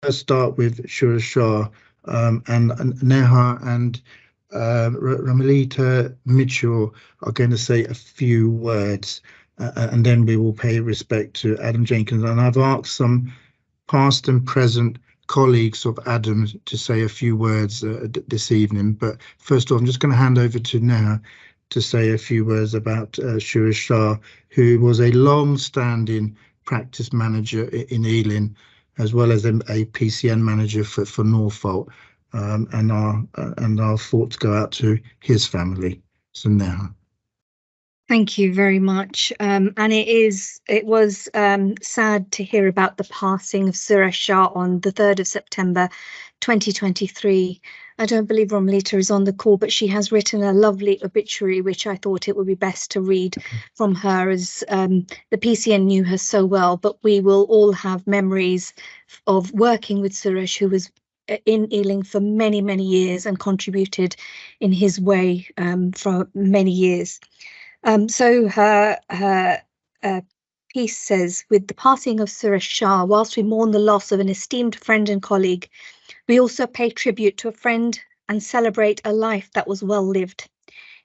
first start with Suresh Shah, and Neha and Ramalita Mitchell are going to say a few words, and then we will pay respect to Adam Jenkins. And I've asked some past and present colleagues of Adam to say a few words this evening. But first of all, I'm just going to hand over to Neha to say a few words about Suresh Shah, who was a long-standing practice manager in Ealing, as well as a PCN manager for Norfolk. And our thoughts go out to his family. So Neha. Thank you very much. And it was sad to hear about the passing of Suresh Shah on the 3rd of September 2023. I don't believe Romlita is on the call, but she has written a lovely obituary, which I thought it would be best to read from her, as the PCN knew her so well. But we will all have memories of working with Suresh, who was in Ealing for many, many years and contributed in his way for many years. So her piece says, with the passing of Suresh Shah, whilst we mourn the loss of an esteemed friend and colleague, we also pay tribute to a friend and celebrate a life that was well lived.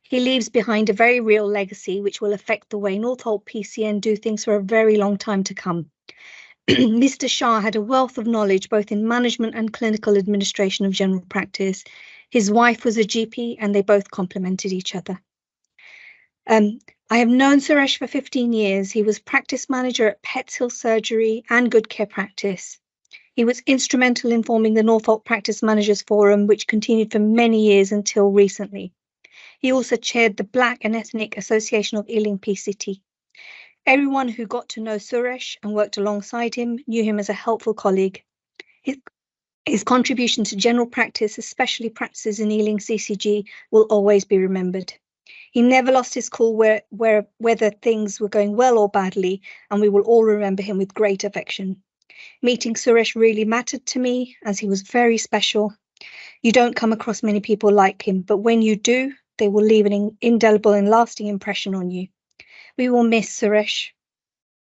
He leaves behind a very real legacy which will affect the way Northolt PCN do things for a very long time to come. Mr. Shah had a wealth of knowledge both in management and clinical administration of general practice. His wife was a GP and they both complemented each other. I have known Suresh for 15 years. He was practice manager at Pets Hill Surgery and Good Care Practice. He was instrumental in forming the Norfolk Practice Managers Forum, which continued for many years until recently. He also chaired the Black and Ethnic Association of Ealing PCT. Everyone who got to know Suresh and worked alongside him knew him as a helpful colleague. His contribution to general practice, especially practices in Ealing CCG, will always be remembered. He never lost his cool whether things were going well or badly, and we will all remember him with great affection. Meeting Suresh really mattered to me, as he was very special. You don't come across many people like him, but when you do, they will leave an indelible and lasting impression on you. We will miss Suresh,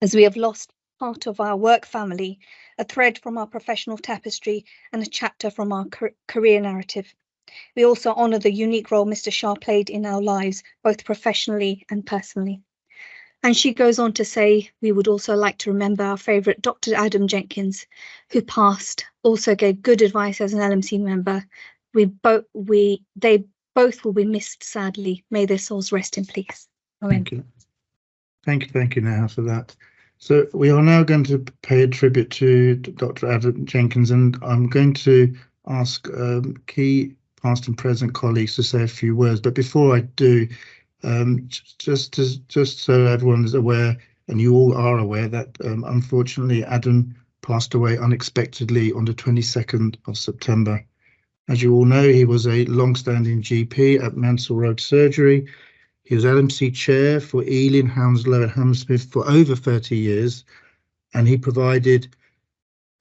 as we have lost part of our work family, a thread from our professional tapestry, and a chapter from our career narrative. We also honour the unique role Mr. Shah played in our lives, both professionally and personally. And she goes on to say, we would also like to remember our favourite Dr. Adam Jenkins, who passed, also gave good advice as an LMC member. They both will be missed sadly. May their souls rest in peace. Amen. Thank you, Neha, for that. So we are now going to pay a tribute to Dr. Adam Jenkins, and I'm going to ask key past and present colleagues to say a few words. But before I do, just so everyone is aware, and you all are aware, that unfortunately Adam passed away unexpectedly on the 22nd of September. As you all know, he was a long-standing GP at Mansell Road Surgery. He was LMC chair for Ealing, Hounslow and Hammersmith for over 30 years, and he provided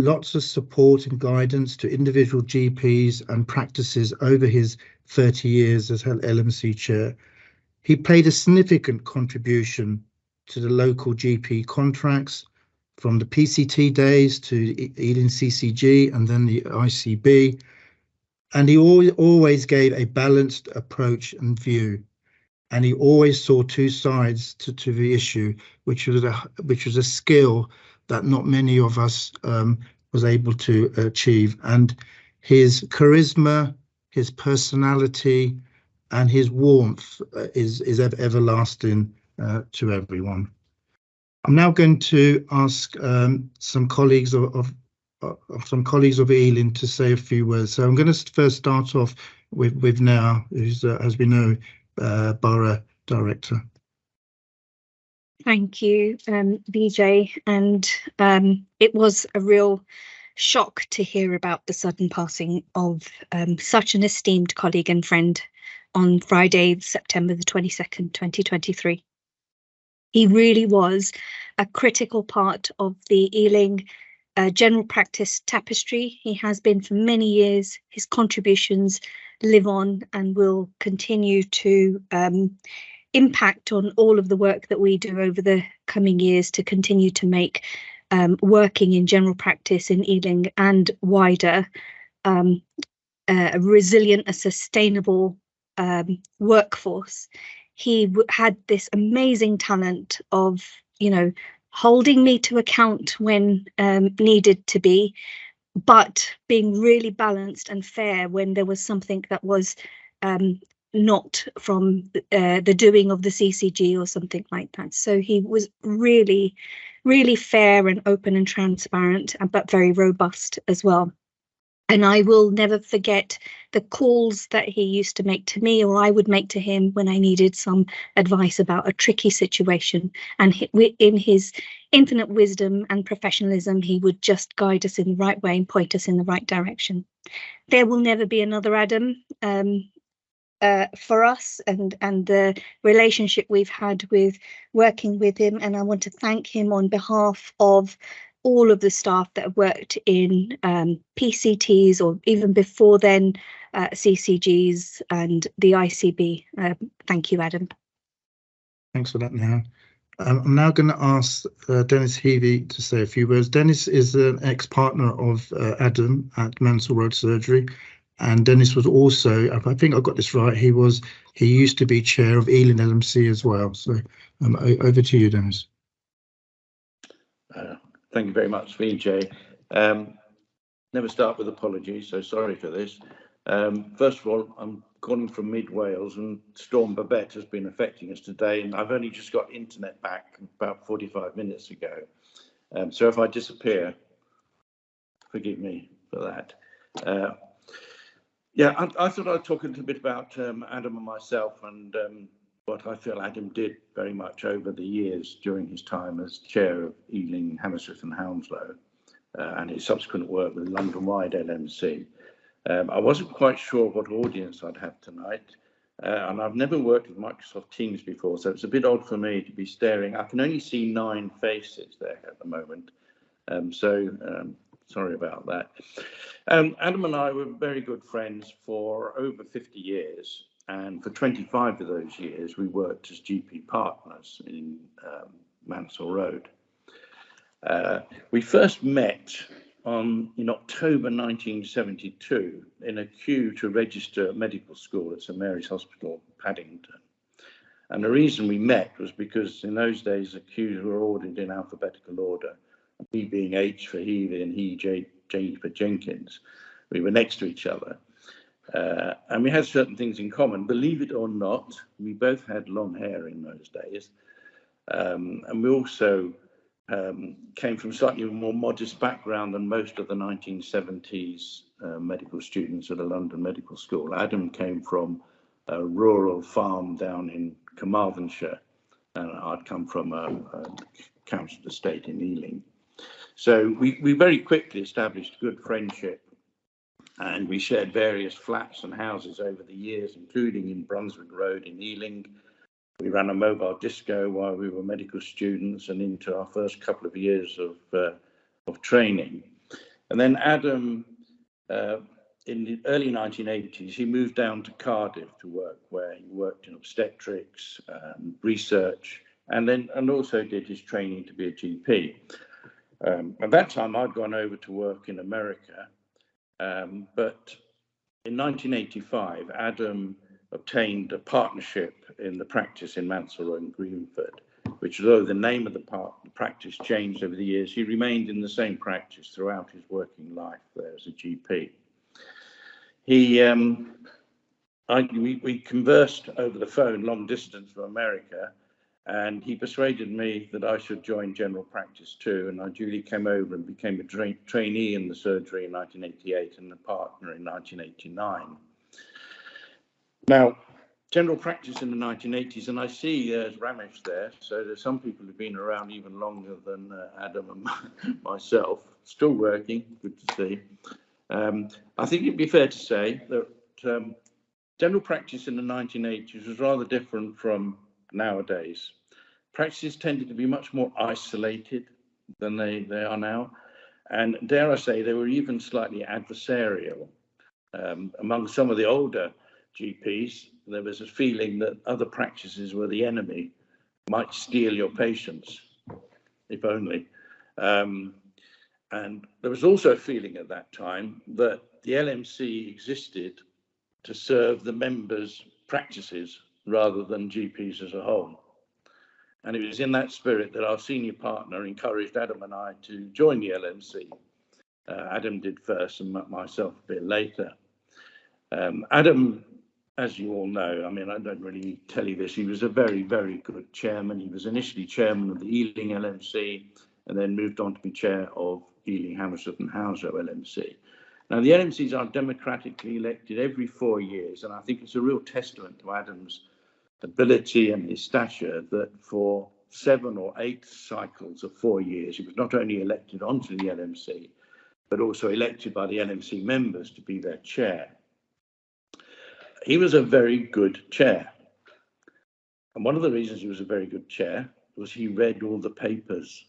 lots of support and guidance to individual GPs and practices over his 30 years as LMC chair. He played a significant contribution to the local GP contracts, from the PCT days to Ealing CCG and then the ICB. And he always gave a balanced approach and view. And he always saw two sides to the issue, which was a skill that not many of us was able to achieve. And his charisma, his personality, and his warmth is everlasting to everyone. I'm now going to ask some colleagues of Ealing to say a few words. So I'm going to first start off with Neha, who's, as we know, Borough Director. Thank you, Vijay. And it was a real shock to hear about the sudden passing of such an esteemed colleague and friend on Friday, September the 22nd, 2023. He really was a critical part of the Ealing general practice tapestry. He has been for many years. His contributions live on and will continue to impact on all of the work that we do over the coming years to continue to make working in general practice in Ealing and wider, a resilient, a sustainable workforce. He had this amazing talent of, holding me to account when needed to be, but being really balanced and fair when there was something that was not from the doing of the CCG or something like that. So he was really, really fair and open and transparent, but very robust as well. And I will never forget the calls that he used to make to me, or I would make to him when I needed some advice about a tricky situation. And in his infinite wisdom and professionalism, he would just guide us in the right way and point us in the right direction. There will never be another Adam for us, and the relationship we've had with working with him. And I want to thank him on behalf of all of the staff that have worked in PCTs, or even before then, CCGs and the ICB. Thank you, Adam. Thanks for that, Neha. I'm now going to ask Dennis Heavey to say a few words. Dennis is an ex-partner of Adam at Mansell Road Surgery, and Dennis was also, I think I got this right, he used to be chair of Ealing LMC as well. So over to you, Dennis. Thank you very much, VJ. Never start with apologies, so sorry for this. First of all, I'm calling from mid Wales, and Storm Babette has been affecting us today, and I've only just got internet back about 45 minutes ago. So if I disappear, forgive me for that. I thought I'd talk a little bit about Adam and myself, and what I feel Adam did very much over the years during his time as chair of Ealing, Hammersmith and Hounslow, and his subsequent work with London-wide LMC. I wasn't quite sure what audience I'd have tonight, and I've never worked with Microsoft Teams before, so it's a bit odd for me to be staring. I can only see 9 faces there at the moment, sorry about that. Adam and I were very good friends for over 50 years. And for 25 of those years, we worked as GP partners in Mansell Road. We first met in October 1972 in a queue to register at medical school at St Mary's Hospital, Paddington. And the reason we met was because in those days, the queues were ordered in alphabetical order, me being H for Heavey and he J for Jenkins. We were next to each other. And we had certain things in common. Believe it or not, we both had long hair in those days. And we also came from slightly more modest background than most of the 1970s medical students at a London medical school. Adam came from a rural farm down in Carmarthenshire, and I'd come from a council estate in Ealing. So we very quickly established a good friendship. And we shared various flats and houses over the years, including in Brunswick Road in Ealing. We ran a mobile disco while we were medical students and into our first couple of years of training. And then Adam, in the early 1980s, he moved down to Cardiff to work, where he worked in obstetrics, research, and also did his training to be a GP. At that time, I'd gone over to work in America. But in 1985, Adam obtained a partnership in the practice in Mansell Road in Greenford, which, although the name of the practice changed over the years, he remained in the same practice throughout his working life there as a GP. We conversed over the phone long distance from America, and he persuaded me that I should join general practice too, and I duly came over and became a trainee in the surgery in 1988 and a partner in 1989. Now, general practice in the 1980s, and I see there's Ramesh there, so there's some people who've been around even longer than Adam and myself, still working, good to see. I think it'd be fair to say that general practice in the 1980s was rather different from nowadays. Practices tended to be much more isolated than they are now. And dare I say, they were even slightly adversarial. Among some of the older GPs, there was a feeling that other practices were the enemy, might steal your patients, if only. And there was also a feeling at that time that the LMC existed to serve the members' practices rather than GPs as a whole. And it was in that spirit that our senior partner encouraged Adam and I to join the LMC. Adam did first and myself a bit later. Adam, as you all know, I mean, I don't really tell you this, he was a very, very good chairman. He was initially chairman of the Ealing LMC and then moved on to be chair of Ealing, Hammersmith and Hounslow LMC. Now, the LMCs are democratically elected every 4 years, and I think it's a real testament to Adam's ability and his stature that for 7 or 8 cycles of 4 years, he was not only elected onto the LMC, but also elected by the LMC members to be their chair. He was a very good chair. And one of the reasons he was a very good chair was he read all the papers.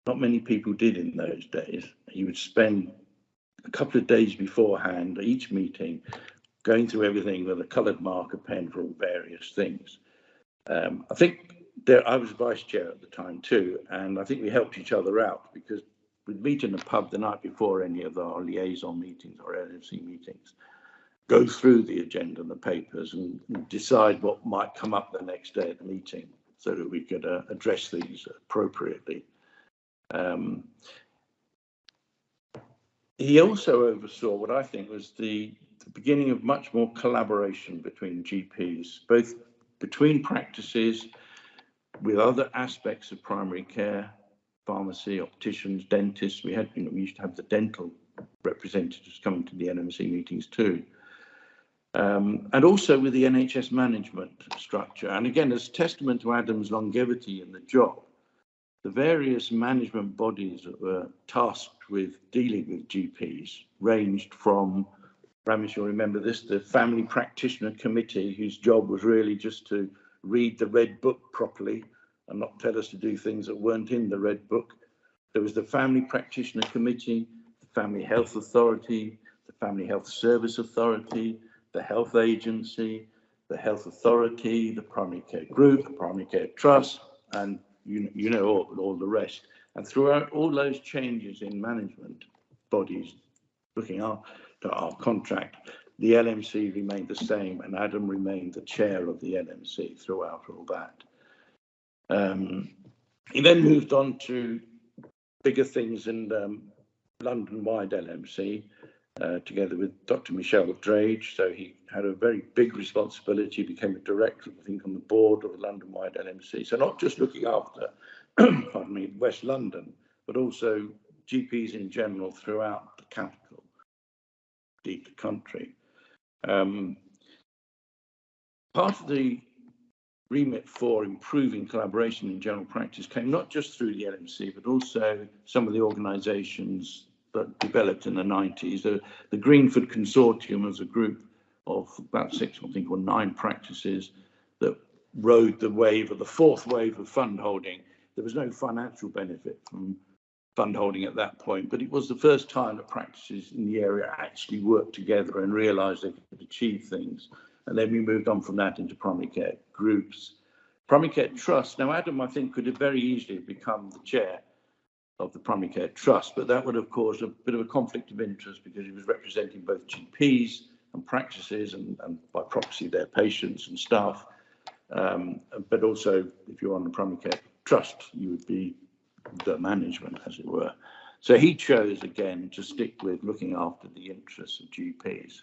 Not many people did in those days. He would spend a couple of days beforehand each meeting going through everything with a coloured marker pen for all various things. I think I was vice chair at the time too, and I think we helped each other out because we'd meet in a pub the night before any of our liaison meetings or LMC meetings, go through the agenda and the papers and decide what might come up the next day at the meeting so that we could address these appropriately. He also oversaw what I think was the beginning of much more collaboration between GPs, both between practices, with other aspects of primary care, pharmacy, opticians, dentists. We used to have the dental representatives coming to the NMC meetings too. And also with the NHS management structure. And again, as testament to Adam's longevity in the job, the various management bodies that were tasked with dealing with GPs ranged from, Ramesh, you'll remember this, the Family Practitioner Committee, whose job was really just to read the Red Book properly and not tell us to do things that weren't in the Red Book. There was the Family Practitioner Committee, the Family Health Authority, the Family Health Service Authority, the Health Agency, the Health Authority, the Primary Care Group, the Primary Care Trust, and you know all the rest. And throughout all those changes in management bodies looking after our contract, the LMC remained the same, and Adam remained the chair of the LMC throughout all that. He then moved on to bigger things in London-wide LMC, together with Dr. Michelle Drage. So he had a very big responsibility, became a director, I think, on the board of the London-wide LMC. So not just looking after, pardon me, West London, but also GPs in general throughout the capital, deep the country. Part of the remit for improving collaboration in general practice came not just through the LMC, but also some of the organisations that developed in the 90s. The Greenford Consortium was a group of about 6, I think, or 9 practices that rode the wave of the 4th wave of fund holding. There was no financial benefit from fund holding at that point, but it was the first time that practices in the area actually worked together and realised they could achieve things. And then we moved on from that into primary care groups. Primary Care Trust. Now, Adam, I think, could have very easily become the chair of the Primary Care Trust, but that would have caused a bit of a conflict of interest because he was representing both GPs and practices and by proxy their patients and staff. But also, if you're on the Primary Care Trust, you would be the management, as it were. So he chose, again, to stick with looking after the interests of GPs.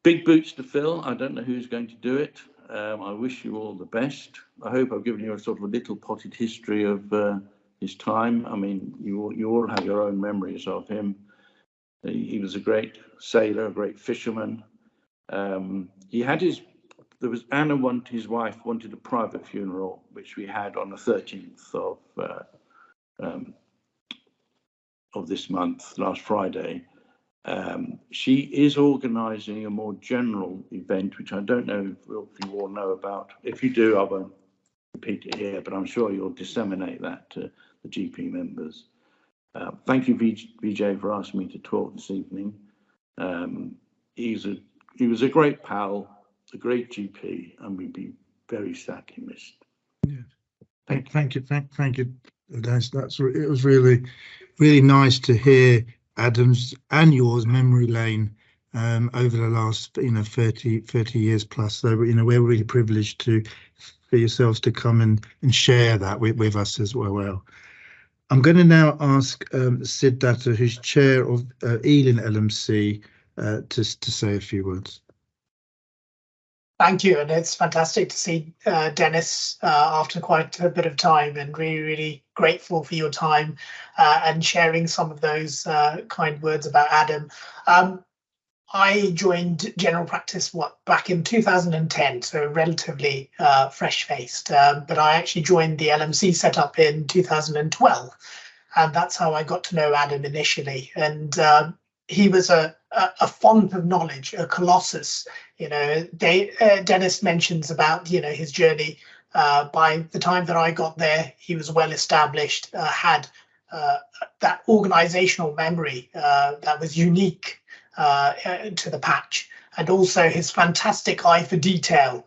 Big boots to fill. I don't know who's going to do it. I wish you all the best. I hope I've given you a sort of a little potted history of his time. I mean, you all have your own memories of him. He was a great sailor, a great fisherman. He had his wife wanted a private funeral, which we had on the 13th of this month, last Friday. She is organising a more general event, which I don't know if you all know about. If you do, I won't repeat it here, but I'm sure you'll disseminate that to the GP members. Thank you, Vijay, for asking me to talk this evening. He was a great pal, a great GP, and we'd be very sadly missed. Yeah. Thank you, Dennis. It was really nice to hear Adam's and yours memory lane over the last 30 years plus. So we're really privileged for yourselves to come and share that with us as well. I'm going to now ask Sid Datta, who's chair of Ealing LMC, to say a few words. Thank you, and it's fantastic to see Dennis after quite a bit of time, and really grateful for your time and sharing some of those kind words about Adam. I joined general practice back in 2010, so relatively fresh-faced, but I actually joined the LMC setup in 2012, and that's how I got to know Adam initially. And he was a font of knowledge, a colossus. Dennis mentions about his journey. By the time that I got there, he was well established, had that organizational memory that was unique to the patch, and also his fantastic eye for detail.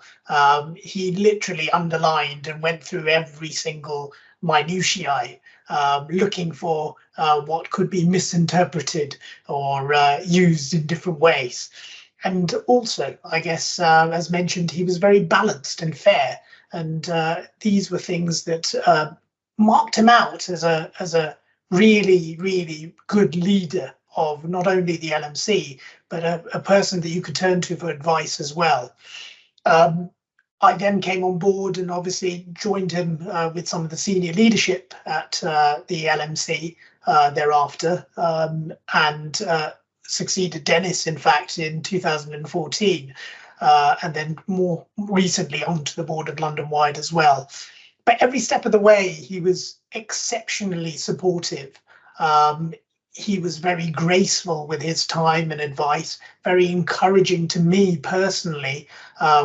He literally underlined and went through every single minutiae, looking for what could be misinterpreted or used in different ways. And also, I guess, as mentioned, he was very balanced and fair, and these were things that marked him out as a really good leader of not only the LMC, but a person that you could turn to for advice as well. I then came on board and obviously joined him with some of the senior leadership at the LMC thereafter, and succeeded Dennis, in fact, in 2014, and then more recently onto the board of London Wide as well. But every step of the way, he was exceptionally supportive. He was very graceful with his time and advice, very encouraging to me personally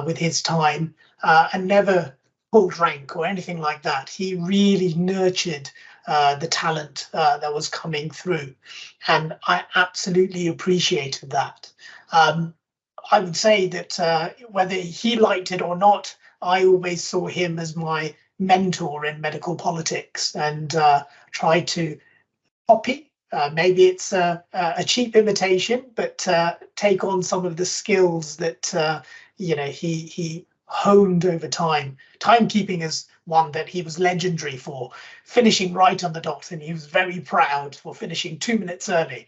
with his time, and never pulled rank or anything like that. He really nurtured the talent that was coming through, and I absolutely appreciated that. I would say that whether he liked it or not, I always saw him as my mentor in medical politics, and tried to copy. Maybe it's a cheap imitation, but take on some of the skills that he honed over time. Timekeeping is one that he was legendary for, finishing right on the dot, and he was very proud for finishing 2 minutes early,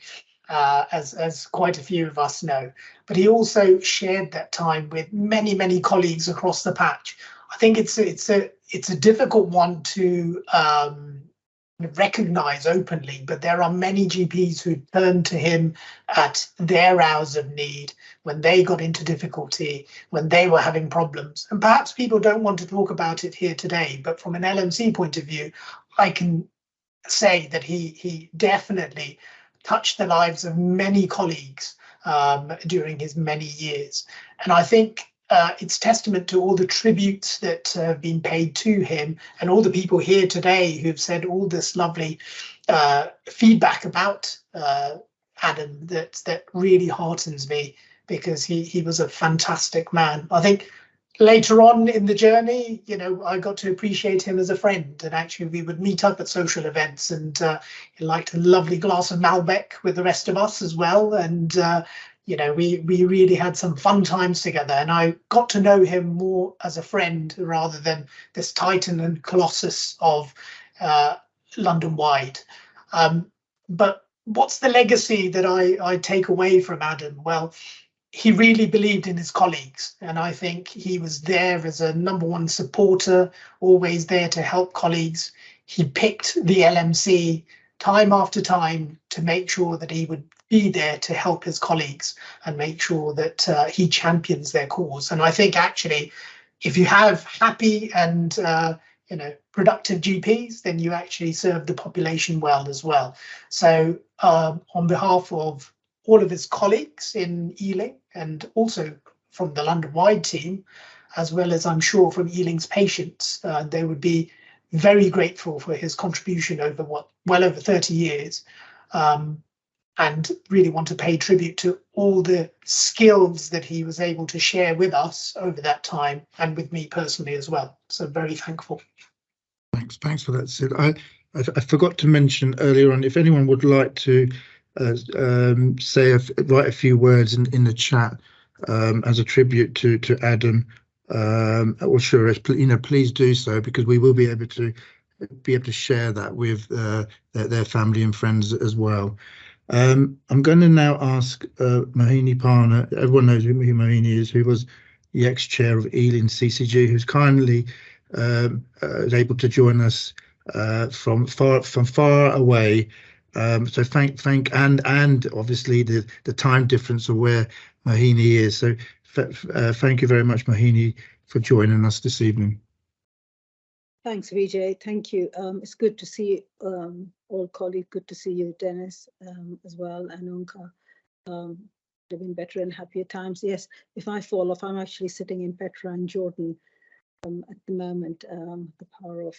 as quite a few of us know. But he also shared that time with many colleagues across the patch. I think it's a difficult one to recognize openly, but there are many GPs who turned to him at their hours of need, when they got into difficulty, when they were having problems. And perhaps people don't want to talk about it here today, but from an LMC point of view, I can say that he definitely touched the lives of many colleagues during his many years. And I think it's testament to all the tributes that have been paid to him, and all the people here today who've said all this lovely feedback about Adam that really heartens me, because he was a fantastic man. I think later on in the journey, I got to appreciate him as a friend, and actually we would meet up at social events, and he liked a lovely glass of Malbec with the rest of us as well. And we really had some fun times together, and I got to know him more as a friend rather than this titan and colossus of London Wide. But what's the legacy that I take away from Adam? Well, he really believed in his colleagues, and I think he was there as a #1 supporter, always there to help colleagues. He picked the LMC time after time to make sure that he would be there to help his colleagues and make sure that he champions their cause. And I think actually, if you have happy and productive GPs, then you actually serve the population well as well. So on behalf of all of his colleagues in Ealing, and also from the London Wide team, as well as I'm sure from Ealing's patients, they would be very grateful for his contribution over well over 30 years. And really want to pay tribute to all the skills that he was able to share with us over that time, and with me personally as well. So very thankful. Thanks for that, Sid. I forgot to mention earlier on, if anyone would like to write a few words in the chat as a tribute to Adam or Suresh, please do so, because we will be able to share that with their family and friends as well. I'm going to now ask Mohini Parna. Everyone knows who Mohini is, who was the ex-chair of Ealing CCG, who's kindly is able to join us from far away. So thank and obviously the time difference of where Mohini is. So thank you very much, Mohini, for joining us this evening. Thanks, Vijay. Thank you. It's good to see all colleagues. Good to see you, Dennis, as well, and Unka. Living better and happier times. Yes, if I fall off, I'm actually sitting in Petra and Jordan at the moment. The power of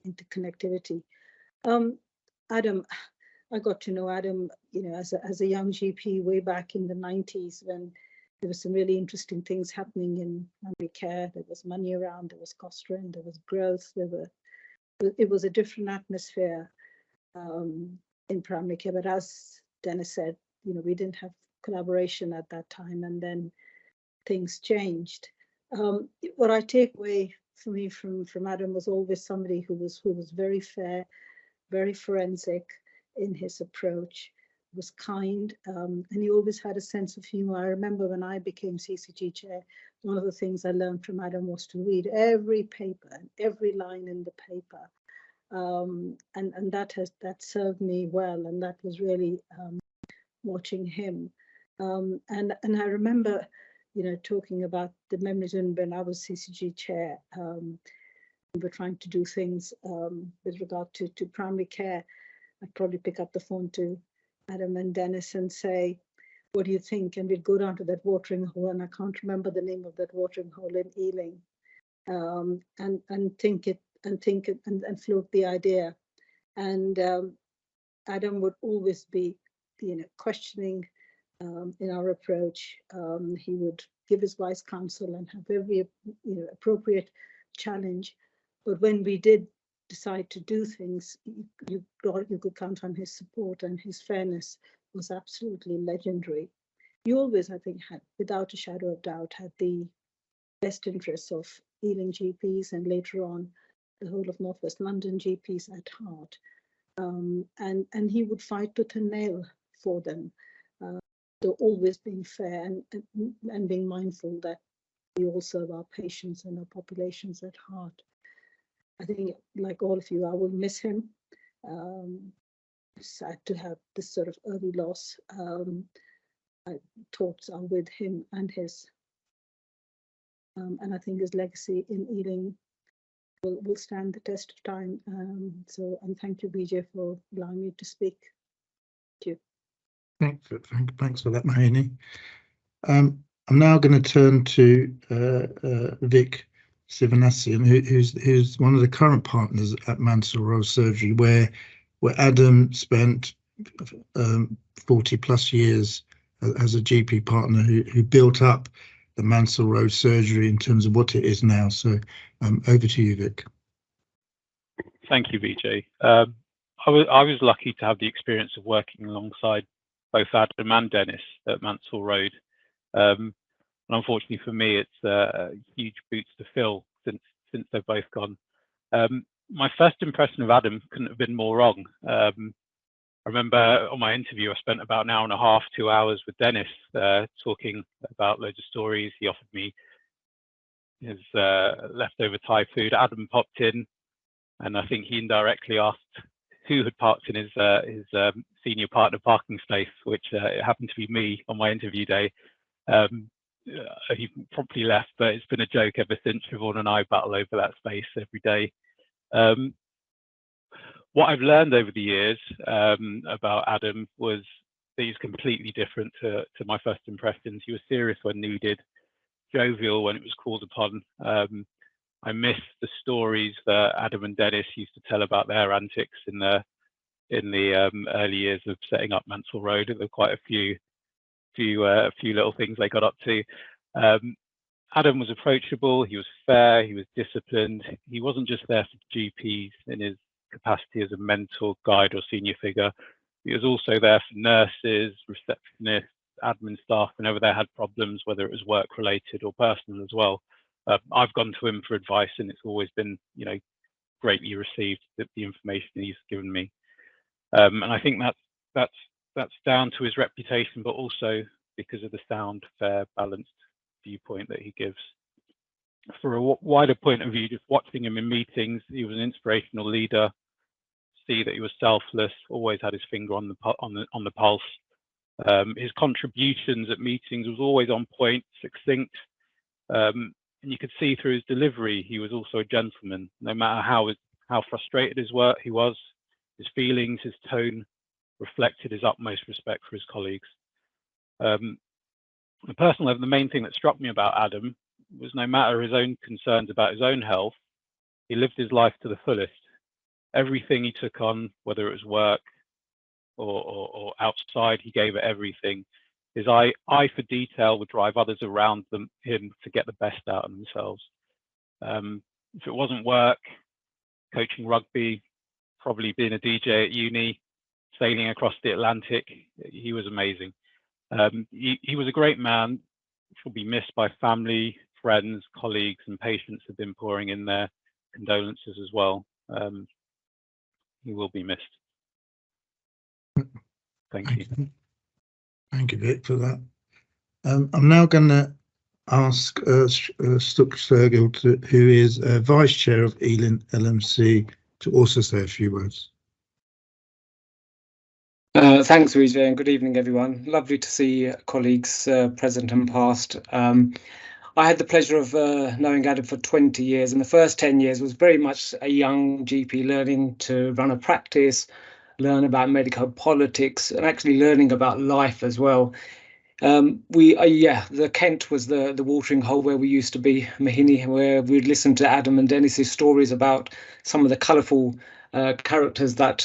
interconnectivity. Adam, I got to know Adam, as a young GP way back in the 90s, when there were some really interesting things happening in primary care. There was money around, there was cost trend, there was growth, it was a different atmosphere in primary care. But as Dennis said, we didn't have collaboration at that time, and then things changed. What I take away for me from Adam was always somebody who was very fair, very forensic in his approach, was kind, and he always had a sense of humor. I remember when I became CCG chair, one of the things I learned from Adam was to read every paper and every line in the paper, and that served me well, and that was really watching him. And I remember, talking about the memories when I was CCG chair. We were trying to do things with regard to primary care. I'd probably pick up the phone to Adam and Dennis and say, what do you think? And we'd go down to that watering hole, and I can't remember the name of that watering hole in Ealing, and think it and float the idea. And Adam would always be, questioning in our approach. He would give his wise counsel and have every, appropriate challenge. But when we did decide to do things, you could count on his support, and his fairness was absolutely legendary. He always, I think, had, without a shadow of doubt, had the best interests of Ealing GPs and later on the whole of Northwest London GPs at heart. And he would fight tooth and nail for them, though always being fair and being mindful that we all serve our patients and our populations at heart. I think, like all of you, I will miss him. Sad to have this sort of early loss. Thoughts are with him and his, and I think his legacy in Ealing will stand the test of time. And thank you, Vijay, for allowing me to speak. Thank you. Thanks for that, Mohini. I'm now going to turn to Vic Sivanasian, who's one of the current partners at Mansell Road Surgery, where Adam spent 40 plus years as a GP partner who built up the Mansell Road Surgery in terms of what it is now. So over to you, Vic. Thank you, Vijay. I was lucky to have the experience of working alongside both Adam and Dennis at Mansell Road. And unfortunately for me, it's huge boots to fill since they've both gone. My first impression of Adam couldn't have been more wrong. I remember on my interview, I spent about an hour and a half, 2 hours with Dennis, talking about loads of stories. He offered me his leftover Thai food. Adam popped in, and I think he indirectly asked who had parked in his senior partner parking space, which it happened to be me on my interview day. He promptly left, but it's been a joke ever since. Siobhan and I battle over that space every day. What I've learned over the years about Adam was that he's completely different to my first impressions. He was serious when needed, jovial when it was called upon. I miss the stories that Adam and Dennis used to tell about their antics in the early years of setting up Mansell Road. There were quite a few little things they got up to. Adam was approachable, he was fair, he was disciplined. He wasn't just there for GPs in his capacity as a mentor, guide or senior figure. He was also there for nurses, receptionists, admin staff whenever they had problems, whether it was work related or personal as well. I've gone to him for advice and it's always been, greatly received, the information he's given me. And I think that's down to his reputation, but also because of the sound, fair, balanced viewpoint that he gives. For a wider point of view, just watching him in meetings, he was an inspirational leader. See that he was selfless, always had his finger on the pulse. His contributions at meetings was always on point, succinct, and you could see through his delivery he was also a gentleman. No matter how frustrated he was, his feelings, his tone reflected his utmost respect for his colleagues. Personally, the main thing that struck me about Adam was no matter his own concerns about his own health, he lived his life to the fullest. Everything he took on, whether it was work or outside, he gave it everything. His eye for detail would drive others around him to get the best out of themselves. If it wasn't work, coaching rugby, probably being a DJ at uni, sailing across the Atlantic, he was amazing. He was a great man, which will be missed by family, friends, colleagues, and patients have been pouring in their condolences as well. He will be missed. Thank you. Thank you, Vic, for that. I'm now going to ask Stuk Sergil, who is Vice Chair of Ealing LMC, to also say a few words. Thanks, Vijay, and good evening, everyone. Lovely to see colleagues present and past. I had the pleasure of knowing Adam for 20 years, and the first 10 years was very much a young GP learning to run a practice, learn about medical politics, and actually learning about life as well. The Kent was the watering hole where we used to be, Mahini, where we'd listen to Adam and Dennis's stories about some of the colourful characters that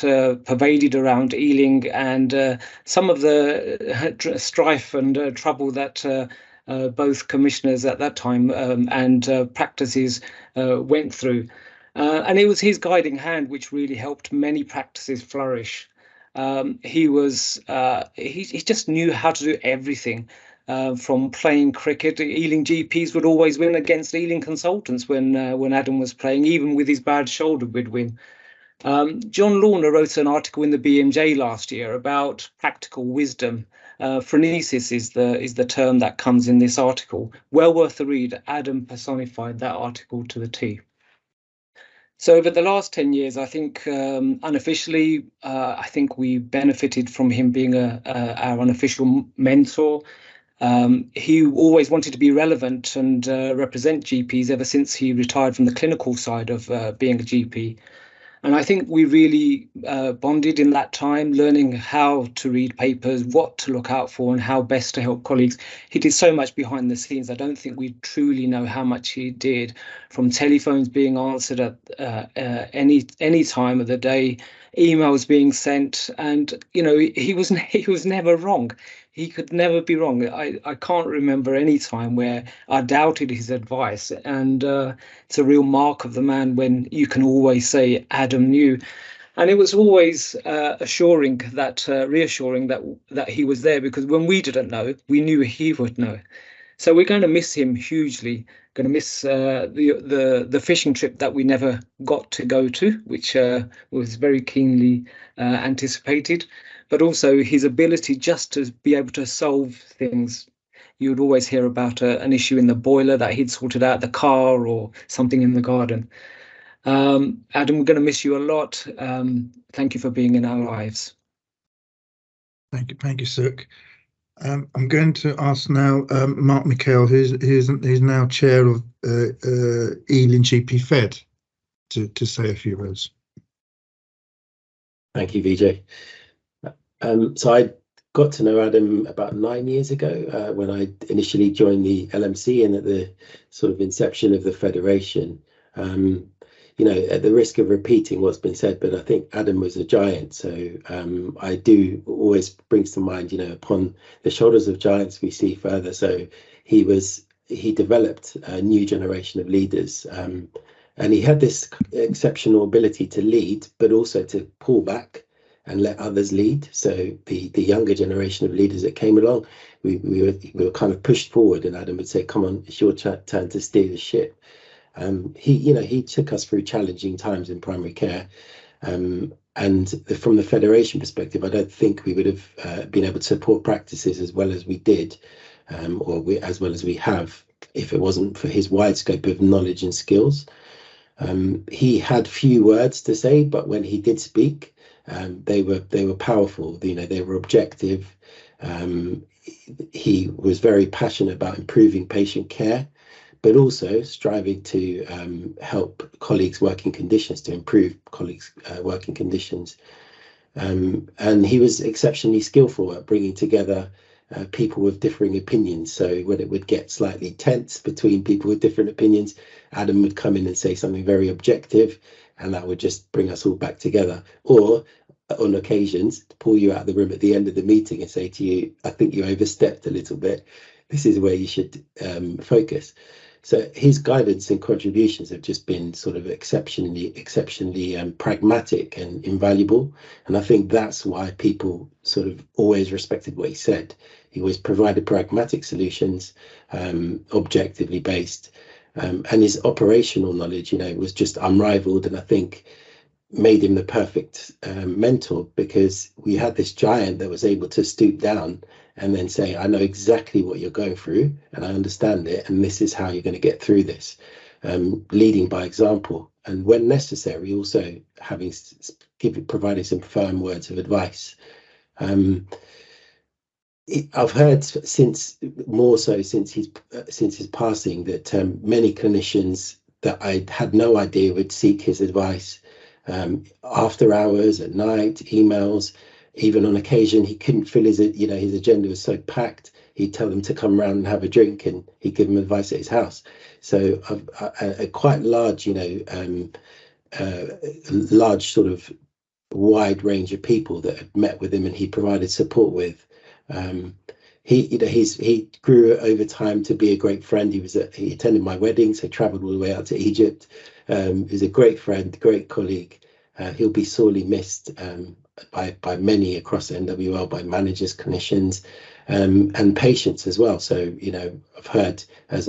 pervaded around Ealing and some of the strife and trouble that both commissioners at that time and practices went through. And it was his guiding hand which really helped many practices flourish. He just knew how to do everything. From playing cricket, Ealing GPs would always win against Ealing consultants when Adam was playing. Even with his bad shoulder, we'd win. John Lorna wrote an article in the BMJ last year about practical wisdom. Phronesis is the term that comes in this article. Well worth a read. Adam personified that article to the T. So over the last 10 years, I think unofficially, I think we benefited from him being our unofficial mentor. He always wanted to be relevant and represent GPs ever since he retired from the clinical side of being a GP. And I think we really bonded in that time, learning how to read papers, what to look out for and how best to help colleagues. He did so much behind the scenes. I don't think we truly know how much he did, from telephones being answered at any time of the day, emails being sent. And, he was never wrong. He could never be wrong. I can't remember any time where I doubted his advice. And it's a real mark of the man when you can always say Adam knew. And it was always reassuring that he was there, because when we didn't know, we knew he would know. So we're going to miss him hugely. Going to miss the fishing trip that we never got to go to, which was very keenly anticipated. But also his ability just to be able to solve things. You would always hear about an issue in the boiler that he'd sorted out, the car or something in the garden. Adam, we're going to miss you a lot. Thank you for being in our lives. Thank you, Suk. I'm going to ask now Mark McHale, who's now chair of Ealing GP Fed, to say a few words. Thank you, Vijay. So I got to know Adam about 9 years ago when I initially joined the LMC and at the sort of inception of the federation. At the risk of repeating what's been said, but I think Adam was a giant. So I do always brings to mind, upon the shoulders of giants we see further. So he was he developed a new generation of leaders. And he had this exceptional ability to lead, but also to pull back and let others lead. So the younger generation of leaders that came along, we were kind of pushed forward, and Adam would say, "Come on, it's your turn to steer the ship." He took us through challenging times in primary care. And from the Federation perspective, I don't think we would have been able to support practices as well as we did, as well as we have, if it wasn't for his wide scope of knowledge and skills. He had few words to say, but when he did speak, they were powerful. They were objective. He was very passionate about improving patient care, but also striving to help colleagues' working conditions, to improve colleagues' working conditions. And he was exceptionally skillful at bringing together people with differing opinions. So when it would get slightly tense between people with different opinions, Adam would come in and say something very objective, and that would just bring us all back together. Or on occasions, pull you out of the room at the end of the meeting and say to you, "I think you overstepped a little bit. This is where you should focus." So his guidance and contributions have just been sort of exceptionally pragmatic and invaluable. And I think that's why people sort of always respected what he said. He always provided pragmatic solutions, objectively based, and his operational knowledge, was just unrivaled. And I think made him the perfect mentor, because we had this giant that was able to stoop down and then say, "I know exactly what you're going through, and I understand it, and this is how you're going to get through this," leading by example, and when necessary, also providing some firm words of advice. I've heard more so since his passing, that many clinicians that I had no idea would seek his advice after hours, at night, emails. Even on occasion, he couldn't fill his agenda was so packed. He'd tell them to come around and have a drink, and he'd give them advice at his house. So a quite large, large sort of wide range of people that had met with him and he provided support with. He grew over time to be a great friend. He attended my wedding, so travelled all the way out to Egypt. He's a great friend, great colleague. He'll be sorely missed by many across NWL, by managers, clinicians, and patients as well. So I've heard, as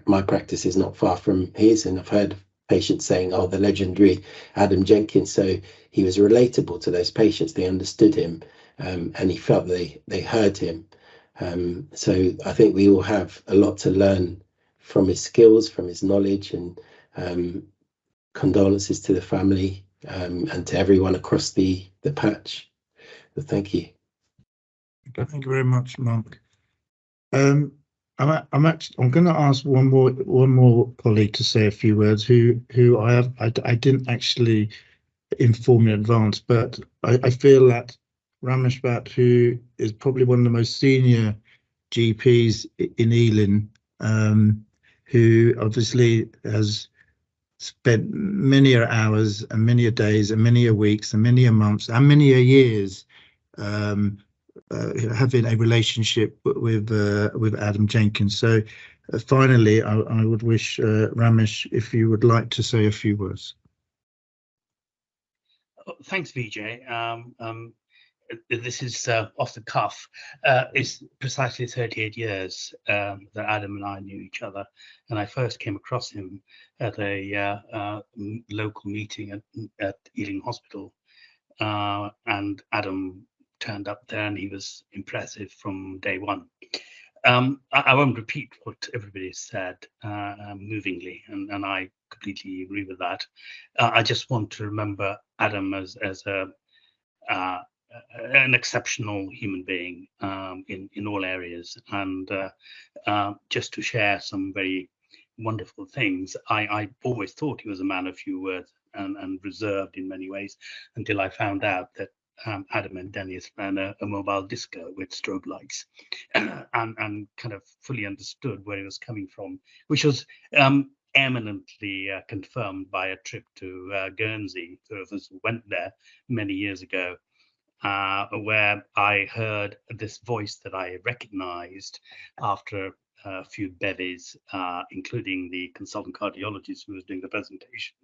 my practice is not far from his, and I've heard patients saying, "Oh, the legendary Adam Jenkins." So he was relatable to those patients. They understood him, and he felt they heard him. So I think we all have a lot to learn from his skills, from his knowledge, and condolences to the family and to everyone across the patch. So thank you. Thank you very much, Mark. I'm going to ask one more colleague to say a few words who I didn't actually inform in advance, but I feel that Ramesh Bhatt, who is probably one of the most senior GPs in Ealing, who obviously has spent many hours and many days and many weeks and many months and many years having a relationship with Adam Jenkins. So finally, I would wish Ramesh, if you would like to say a few words. Thanks, Vijay. This is off the cuff. It's precisely 38 years that Adam and I knew each other, and I first came across him at a local meeting at Ealing Hospital, and Adam turned up there, and he was impressive from day one. I won't repeat what everybody said movingly, and I completely agree with that. I just want to remember Adam as an exceptional human being in all areas, and just to share some very wonderful things. I always thought he was a man of few words and reserved in many ways, until I found out that Adam and Dennis ran a mobile disco with strobe lights, and kind of fully understood where he was coming from, which was eminently confirmed by a trip to Guernsey. Three of us went there many years ago, where I heard this voice that I recognized after a few bevies, including the consultant cardiologist who was doing the presentation,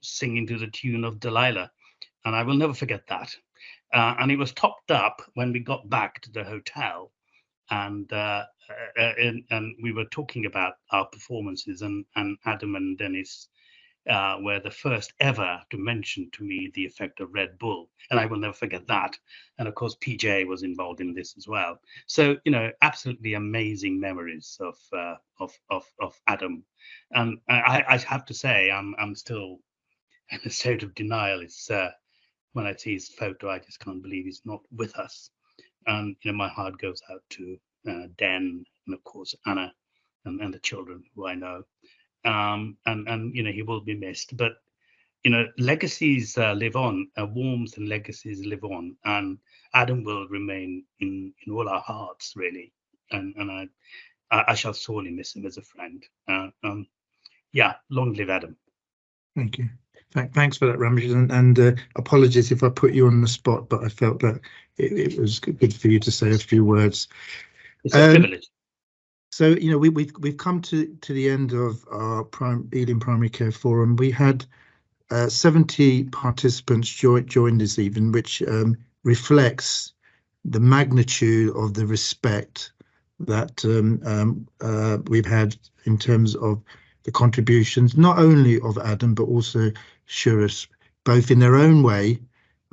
singing to the tune of Delilah. And I will never forget that. And it was topped up when we got back to the hotel, and we were talking about our performances, and Adam and Dennis were the first ever to mention to me the effect of Red Bull, and I will never forget that. And of course, PJ was involved in this as well. So absolutely amazing memories of Adam. And I have to say, I'm still in a state of denial. It's when I see his photo, I just can't believe he's not with us. And my heart goes out to Dan, and of course Anna, and the children who I know. And he will be missed, but legacies live on, warmth and legacies live on, and Adam will remain in all our hearts, really. And I shall sorely miss him as a friend. Yeah, long live Adam. Thank you. Thanks for that, Ramji, and apologies if I put you on the spot, but I felt that it was good for you to say a few words. It's a privilege. So we've come to the end of our Ealing Primary Care Forum. We had 70 participants join this evening, which reflects the magnitude of the respect that we've had in terms of the contributions, not only of Adam, but also Suresh, both in their own way,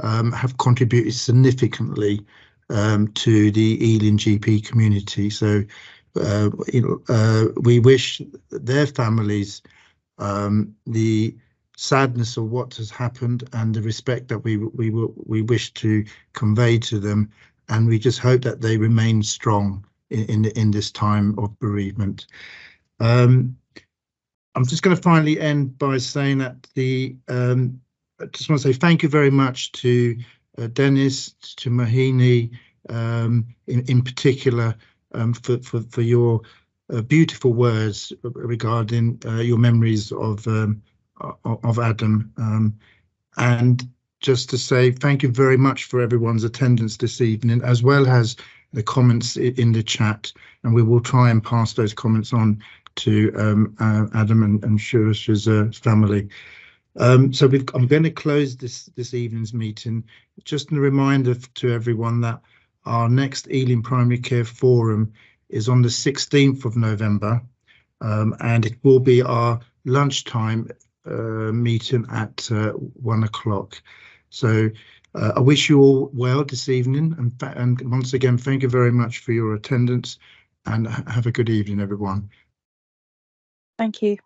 have contributed significantly to the Ealing GP community. So, we wish their families the sadness of what has happened and the respect that we wish to convey to them, and we just hope that they remain strong in this time of bereavement. I'm just going to finally end by saying that I just want to say thank you very much to Dennis, to Mohini, in particular, for your beautiful words regarding your memories of Adam, and just to say thank you very much for everyone's attendance this evening, as well as the comments in the chat, and we will try and pass those comments on to Adam and Suresh's family. So I'm going to close this evening's meeting. Just a reminder to everyone that our next Ealing Primary Care Forum is on the 16th of November, and it will be our lunchtime meeting at 1 o'clock. So I wish you all well this evening, and once again, thank you very much for your attendance, and have a good evening, everyone. Thank you.